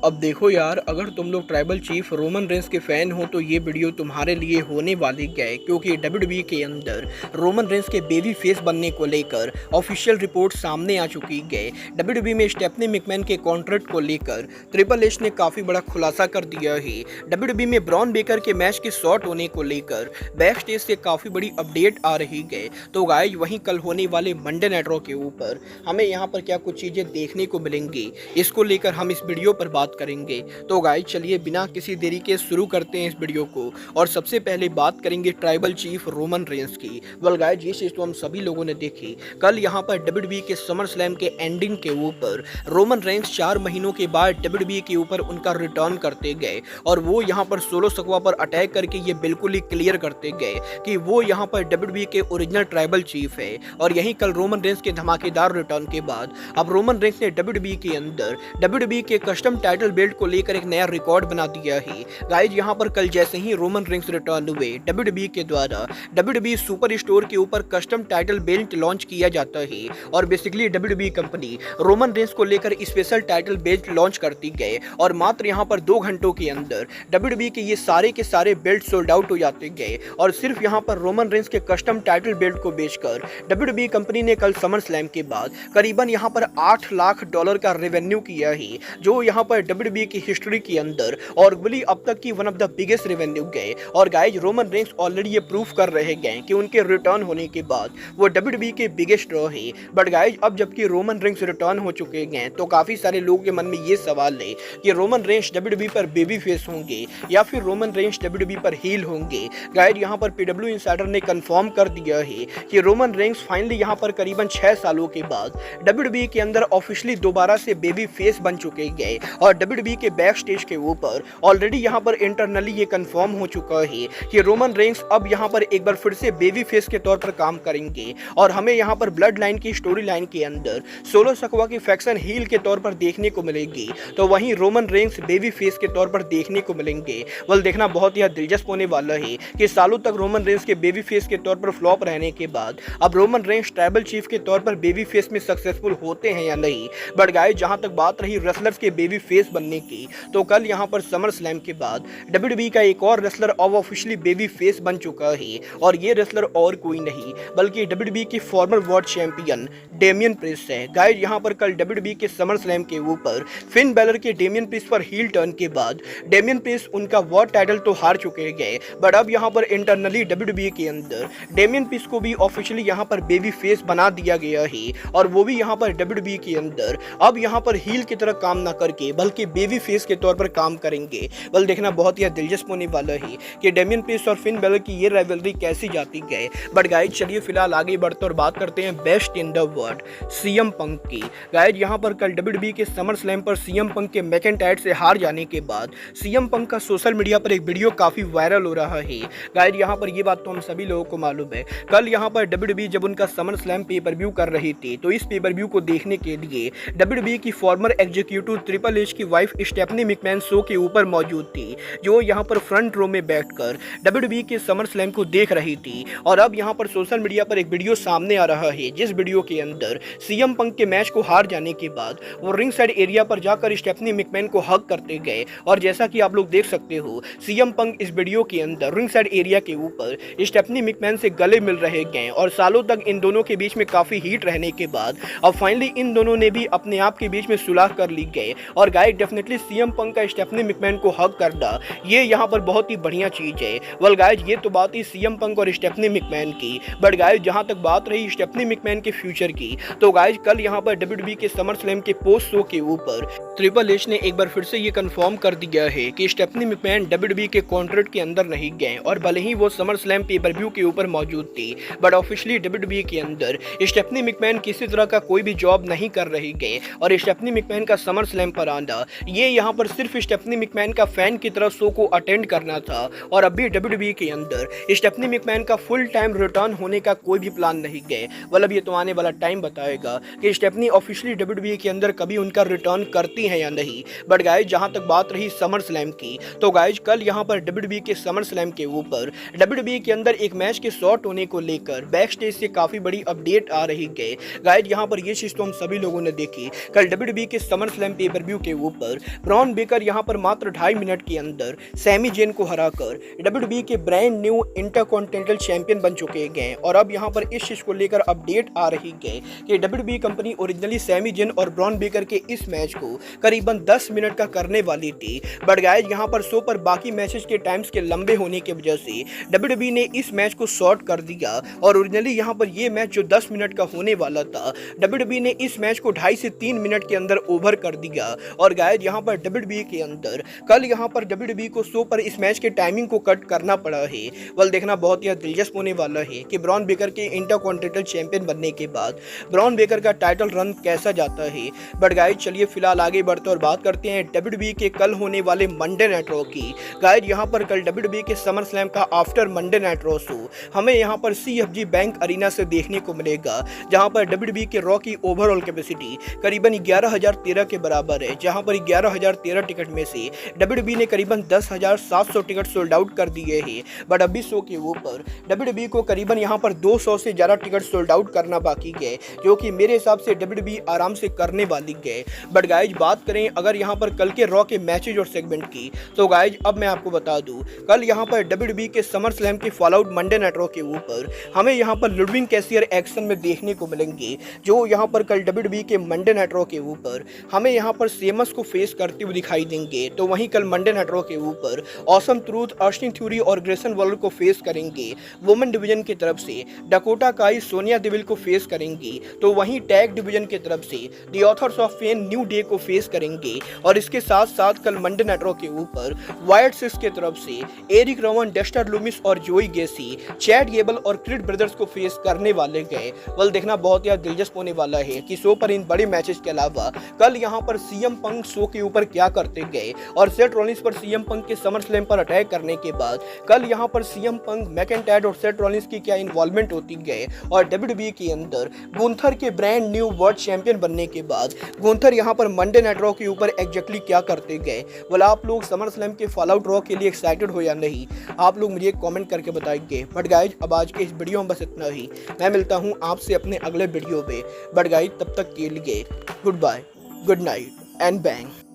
अब देखो यार, अगर तुम लोग ट्राइबल चीफ रोमन रेंस के फैन हो तो ये वीडियो तुम्हारे लिए होने वाली है, क्योंकि डब्ल्यूडब्ल्यूई के अंदर रोमन रेंस के बेबी फेस बनने को लेकर ऑफिशियल रिपोर्ट सामने आ चुकी है। डब्ल्यूडब्ल्यूई में स्टेफनी मैकमैन के कॉन्ट्रैक्ट को लेकर ट्रिपल एच ने काफी बड़ा खुलासा कर दिया है। डब्ल्यूडब्ल्यूई में ब्रॉन बेकर के मैच के शॉट होने को लेकर बैक स्टेज से काफी बड़ी अपडेट आ रही है। तो गाइस, वहीं कल होने वाले मंडे नाइट रॉ के ऊपर हमें यहाँ पर क्या कुछ चीजें देखने को मिलेंगी, इसको लेकर हम इस वीडियो पर बात करेंगे। तो गाइस, चलिए बिना किसी देरी के शुरू करते हैं इस वीडियो को। और सबसे पहले बात करेंगे ट्राइबल चीफ रोमन रेंस की। वेल गाइस, ये चीज तो हम सभी लोगों ने देखी। कल यहाँ पर डब्ल्यूडब्ल्यूई के समर स्लैम के एंडिंग के ऊपर रोमन रेंस 4 महीनों के बाद डब्ल्यूडब्ल्यूई के ऊपर उनका रिटर्न करते गए और वो यहाँ पर सोलो सकवा पर अटैक करके ये बिल्कुल ही क्लियर करते गए कि वो यहाँ पर डब्ल्यूडब्ल्यूई के ओरिजिनल ट्राइबल चीफ है। और यही कल रोमन रेंस के धमाकेदार रिटर्न के बाद अब रोमन रेंस ने डब्ल्यूडब्ल्यूई के अंदर डब्ल्यूडब्ल्यूई के कस्टम टाइटल बेल्ट को लेकर एक नया रिकॉर्ड बना दिया है। गाइस, यहाँ पर कल जैसे ही रोमन रेंस रिटर्न हुए, डब्ल्यूडब्ल्यूई के द्वारा डब्ल्यूडब्ल्यूई सुपर स्टोर के ऊपर कस्टम टाइटल बेल्ट लॉन्च किया जाता है और basically WWE company Roman Reigns को लेकर स्पेशल टाइटल बेल्ट लॉन्च करती गए और मात्र यहाँ पर 2 घंटों के अंदर डब्ल्यूडब्ल्यूई के ये सारे के सारे बेल्ट सोल्ड आउट हो जाते गए और सिर्फ यहाँ पर रोमन रेंस के कस्टम टाइटल बेल्ट को बेचकर डब्ल्यूडब्ल्यूई कंपनी ने कल समर स्लैम के बाद करीबन यहाँ पर $8 लाख का रेवेन्यू किया है, जो यहाँ पर डब्ल्यूडब्ल्यूई की हिस्ट्री के अंदर और बली अब तक की one of the biggest revenue गए। और गाइस, रोमन रेंस ऑलरेडी ये प्रूफ कर रहे गए कि उनके रिटर्न होने के बाद वो डब्ल्यूडब्ल्यूई के बिगेस्ट ड्रॉ है। बट गाइस, अब जबकि रोमन रेंस रिटर्न हो चुके हैं तो काफी सारे लोगों के मन में ये सवाल है कि रोमन रेंस डब्ल्यूडब्ल्यूई पर बेबी फेस होंगे या फिर रोमन रेंस डब्ल्यूडब्ल्यूई पर हील होंगे। गाइस, यहाँ पर पीडब्ल्यू इनसाइडर ने कंफर्म कर दिया है कि रोमन रेंस फाइनली यहाँ पर करीबन 6 सालों के बाद डब्ल्यूडब्ल्यूई के अंदर ऑफिशियली दोबारा से बेबी फेस बन चुके गए और डब्ल्यूडब्ल्यूई के बैक स्टेज के ऊपर ऑलरेडी यहाँ पर इंटरनली ये कंफर्म हो चुका है कि रोमन रेंस अब यहाँ पर एक बार फिर से बेबी फेस के तौर पर काम करेंगे और हमें यहाँ पर ब्लड लाइन की स्टोरी लाइन के अंदर सोलो सकवा की फैक्शन हील के तौर पर देखने को मिलेगी, तो वहीं रोमन रेंस बेबी फेस के तौर पर देखने को मिलेंगे। वेल, देखना बहुत ही दिलचस्प होने वाला है कि सालों तक रोमन रेंस के बेबी फेस के तौर पर फ्लॉप रहने के बाद अब रोमन रेंस ट्राइबल चीफ के तौर पर बेबी फेस में सक्सेसफुल होते हैं या नहीं। बट गाइस, जहां तक बात रही रेसलर्स के बेबी फेस बनने की, तो कल यहां पर समर स्लैम के बाद डब्ल्यूडब्ल्यूई का एक और रेसलर अब ऑफिशियली बेबी फेस बन चुका है और ये रेसलर और कोई नहीं बल्कि डब्ल्यूडब्ल्यूई की former world champion Damian Priest है। गाइस, यहां पर कल डब्ल्यूडब्ल्यूई के समर स्लैम के ऊपर फिन बैलर के डेमियन प्रिस्ट पर हील टर्न के बाद डेमियन प्रिस्ट उनका वर्ल्ड टाइटल तो हार चुके गए, बट अब यहां पर इंटरनली डब्ल्यूडब्ल्यूई के अंदर डेमियन प्रिस्ट को भी ऑफिशियली यहां पर बेबी फेस बना दिया गया है और वो भी यहां पर डब्ल्यूडब्ल्यूई के अंदर अब यहां पर हील की तरह काम ना करके बल्कि बेबी फेस के तौर पर काम करेंगे। बल देखना बहुत ही दिलचस्प होने वाला है कि डेमियन प्रिस्ट और फिन बैलर की ये राइवलरी कैसी जाती गए। बट गाइस, चलिए फिलहाल आगे बढ़ते और बात करते हैं best in the world CM Punk की। गाइस, यहां पर कल डब्ल्यूडब्ल्यूई के समर स्लैम पर सीएम पंक के मैकेंटायर से हार जाने के बाद सीएम पंक का सोशल मीडिया पर एक वीडियो काफी वायरल हो रहा है। गाइस, यहां पर ये बात तो हम सभी लोगों को मालूम है, कल यहां पर डब्ल्यूडब्ल्यूई जब उनका समर स्लैम पेपर व्यू कर रही थी तो इस पेपर व्यू को देखने के लिए डब्ल्यूडब्ल्यूई की फॉर्मर एग्जीक्यूटिव ट्रिपल एच की वाइफ स्टेफनी मैकमैन शो के ऊपर मौजूद थी, जो यहां पर फ्रंट रो में बैठकर डब्ल्यूडब्ल्यूई के समर स्लैम को देख रही थी। और अब यहां पर सोशल मीडिया पर एक वीडियो सामने आ रहा है, जिस वीडियो के अंदर सीएम पंक के मैच को हार जाने के बाद वो रिंग साइड एरिया पर जाकर स्टेफनी मैकमैन को हग करते गए और जैसा कि आप लोग देख सकते हो, सीएम पंक इस वीडियो के अंदर रिंग साइड एरिया के ऊपर स्टेफनी मैकमैन से गले मिल रहे गए और सालों तक इन दोनों के बीच में काफी हीट रहने के बाद अब फाइनली इन दोनों ने भी अपने आप के बीच में सुलह कर ली गए। और गाइस, डेफिनेटली सीएम पंक का स्टेफनी मैकमैन को हग करना ये यहाँ पर बहुत ही बढ़िया चीज है। वेल गाइस, ये तो बात ही सीएम पंक और स्टेफनी मैकमैन की। बट गाइस, जहां तक बात रही स्टेफनी मैकमैन के फ्यूचर की, तो गाइस कल यहाँ पर डब्ल्यूडब्ल्यूई के समर स्लैम के पोस्ट शो के ऊपर ट्रिपल एच ने एक बार फिर से ये कंफर्म कर दिया है कि स्टेफनी मैकमैन डब्ल्यूडब्ल्यूई के कॉन्ट्रैक्ट के अंदर नहीं गए और भले ही वो समर स्लैम पेपर व्यू के ऊपर मौजूद थी, बट ऑफिशियली डब्ल्यूडब्ल्यूई के अंदर स्टेफनी मैकमैन किसी तरह का कोई भी जॉब नहीं कर रही गए और स्टेफनी मैकमैन का समर स्लैम पर आना ये यहाँ पर सिर्फ स्टेफनी मैकमैन का फैन की तरह शो को अटेंड करना था। और अभी डब्ल्यूडब्ल्यूई के अंदर स्टेफनी मैकमैन का फुल टाइम रिटर्न होने का कोई भी प्लान नहीं गए। मतलब ये तो आने वाला टाइम बताएगा कि स्टेफनी ऑफिशियली डब्ल्यूडब्ल्यूई के अंदर कभी उनका रिटर्न करती हैं या नहीं। बट गाइस, जहां तक बात रही समर स्लैम की, तो गाइस कल यहां पर डब्ल्यूडब्ल्यूई के समर स्लैम के ऊपर डब्ल्यूडब्ल्यूई के अंदर एक मैच के शॉट होने को लेकर बैक स्टेज से काफी बड़ी अपडेट आ रही है। गाइस, यहां पर ये चीज तो हम सभी लोगों ने देखी, कल डब्ल्यूडब्ल्यूई के समर स्लैम पेपर व्यू के ऊपर ब्रॉन बेकर यहां पर मात्र 2.5 मिनट के अंदर सैमी जेन को हराकर डब्ल्यूडब्ल्यूई के ब्रांड न्यू इंटरकॉन्टिनेंटल चैंपियन बन चुके हैं। और अब यहां पर इस चीज को लेकर अपडेट आ रही है कि WWE company originally Sami Zayn और ब्रॉन बेकर के इस मैच को करीबन 10 मिनट का करने वाली थी, बट गाइस यहां पर शो पर बाकी मैचेस के टाइम्स के लंबे होने की वजह से डब्ल्यूडब्ल्यूई ने इस मैच को शॉर्ट कर दिया। और ओरिजिनली यहां पर यह मैच जो 10 मिनट का होने वाला था, डब्ल्यूडब्ल्यूई ने इस मैच को 2.5 से 3 मिनट के अंदर ओवर कर दिया। और गाइस यहां पर डब्ल्यूडब्ल्यूई के अंदर कल यहां पर डब्ल्यूडब्ल्यूई को शो पर इस मैच के टाइमिंग को कट करना पड़ा है। वल देखना बहुत ही दिलचस्प होने वाला है कि ब्रॉन बेकर के इंटरकॉन्टिनेंटल चैंपियन बनने के बाद ब्रॉन बेकर का टाइटल रन कैसा जाता है। बट गाइस चलिए फिलहाल आगे बढ़ते और बात करते हैं डब्ल्यूडब्ल्यूई के कल होने वाले मंडे नाइट रॉ की। गाइस यहां पर कल डब्ल्यूडब्ल्यूई के समर स्लैम का after Monday night raw show हमें यहां पर CFG बैंक अरीना से देखने को मिलेगा, जहां पर डब्ल्यूडब्ल्यूई के रॉ की ओवरऑल कैपेसिटी करीबन 11,013 के बराबर है, जहां पर 11,013 टिकट में से डब्ल्यूडब्ल्यूई ने करीबन 10,700 टिकट सोल्ड आउट कर दिए हैं। बट अभी शो के ऊपर डब्ल्यूडब्ल्यूई को करीबन यहां पर 200 से ज़्यादा टिकट सोल्ड आउट करना बाकी है, जो कि मेरे हिसाब से डब्ल्यूडब्ल्यूई आराम से करने वाली है। बट गाइज बात करें अगर यहां पर कल के रॉ के मैचेज और सेगमेंट की, तो गाइज अब मैं आपको बता दूं कल यहां पर डब्ल्यूडब्ल्यूई के समर स्लैम के fall out Monday night raw के ऊपर हमें यहां पर लुडविग कैसियर एक्शन में देखने को मिलेंगे, जो यहां पर कल डब्ल्यूडब्ल्यूई के मंडे नाइट रॉ के ऊपर हमें यहां पर सेमस को फेस करते हुए दिखाई देंगे। तो वहीं कल मंडे नाइट रॉ के ऊपर ऑसम ट्रूथ, ऑस्टिन थ्यूरी और ग्रेसन वॉलर को फेस करेंगे। वुमेन डिवीजन की तरफ से डकोटा काई सोनिया देविल को फेस करेंगी। तो वहीं टैग डिवीजन की तरफ से the author's of fan new day को फेस करेंगे। और इसके साथ साथ कल मंडे नाइट रॉ के ऊपर वाइट सिक्स की तरफ से एरिक रोवन, डेक्स्टर लूमिस और जोई गेसी, चैड गेबल और क्रिड ब्रदर्स को फेस करने वाले गए। वल देखना बहुत ही दिलचस्प होने वाला है कि शो पर इन बड़े मैचेस के अलावा कल यहां पर CM पंक शो के ऊपर क्या करते गए। और सेथ रॉलिंस पर CM पंक के समर स्लैम पर अटैक करने के बाद कल यहां पर CM पंक, मैकइंटायर और सेथ रॉलिंस की क्या इन्वॉल्वमेंट होती गए। और डब्ल्यूडब्ल्यूई के अंदर गुंथर के ब्रांड न्यू वर्ल्ड चैंपियन बनने के बाद गुंथर यहां पर मंडे नाइट रॉ के ऊपर एग्जैक्टली क्या करते गए। वाला आप लोग समर स्लैम के फॉल आउट रॉ के लिए एक्साइटेड हो या नहीं, आप लोग मुझे कमेंट करके बताएंगे। बट गाइज अब आज के इस वीडियो में बस इतना ही। मैं मिलता हूं आपसे अपने अगले वीडियो में। बट गाइज तब तक के लिए good bye, good night and bang.